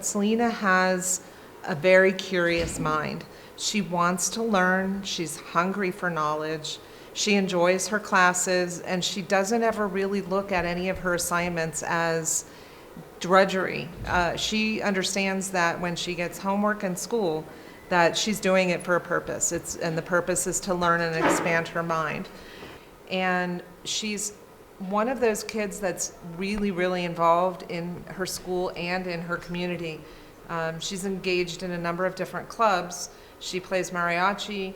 Selina has a very curious mind. She wants to learn, she's hungry for knowledge, she enjoys her classes, and she doesn't ever really look at any of her assignments as drudgery. She understands that when she gets homework in school, that she's doing it for a purpose. And the purpose is to learn and expand her mind. And she's one of those kids that's really, really involved in her school and in her community. She's engaged in a number of different clubs. She plays mariachi.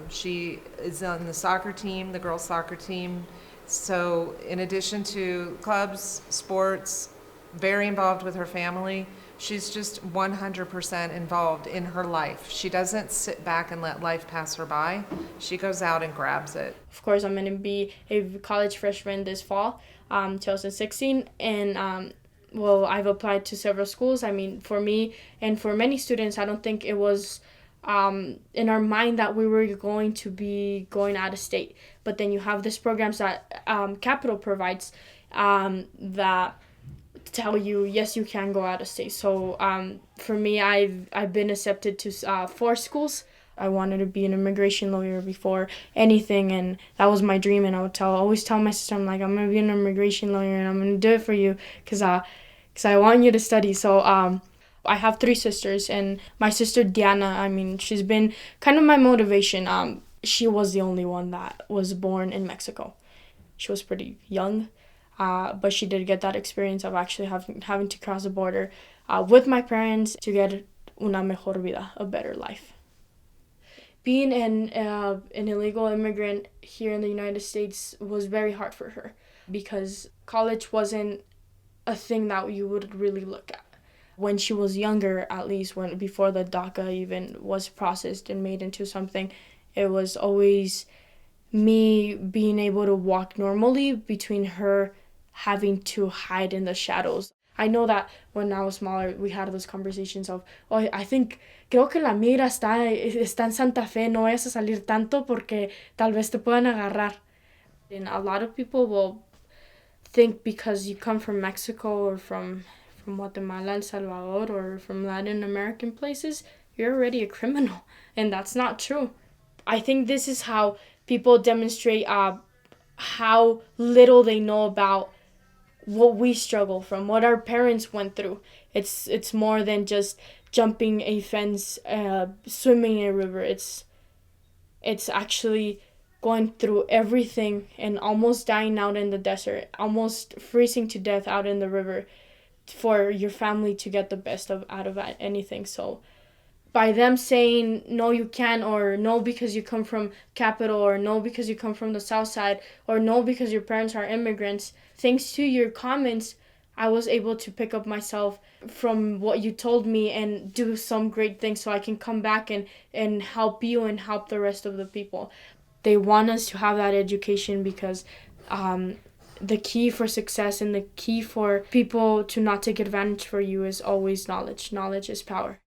She is on the soccer team, the girls' soccer team. So in addition to clubs, sports, very involved with her family, she's just 100% involved in her life. She doesn't sit back and let life pass her by. She goes out and grabs it. Of course, I'm going to be a college freshman this fall, 2016, and I've applied to several schools. I mean, for me and for many students, I don't think it was in our mind that we were going to be going out of state. But then you have these programs that Capital provides that tell you, yes, you can go out of state. So for me, I've been accepted to 4 schools. I wanted to be an immigration lawyer before anything, and that was my dream. And I would always tell my sister, I'm like, I'm going to be an immigration lawyer, and I'm going to do it for you because I want you to study. So I have 3 sisters, and my sister Diana, I mean, she's been kind of my motivation. She was the only one that was born in Mexico. She was pretty young. But she did get that experience of actually having to cross the border with my parents to get una mejor vida, a better life. Being an illegal immigrant here in the United States was very hard for her because college wasn't a thing that you would really look at. When she was younger, at least before the DACA even was processed and made into something, it was always me being able to walk normally between her having to hide in the shadows. I know that when I was smaller, we had those conversations of, oh, creo que la migra está en Santa Fe, no vayas a salir tanto porque tal vez te puedan agarrar. And a lot of people will think because you come from Mexico or from Guatemala, El Salvador, or from Latin American places, you're already a criminal. And that's not true. I think this is how people demonstrate how little they know about what we struggle from, what our parents went through. It's more than just jumping a fence, swimming in a river. It's actually going through everything and almost dying out in the desert, almost freezing to death out in the river for your family to get the best out of anything. So by them saying no you can, or no because you come from Capital, or no because you come from the South Side, or no because your parents are immigrants, thanks to your comments, I was able to pick up myself from what you told me and do some great things so I can come back and help you and help the rest of the people. They want us to have that education because the key for success and the key for people to not take advantage for you is always knowledge. Knowledge is power.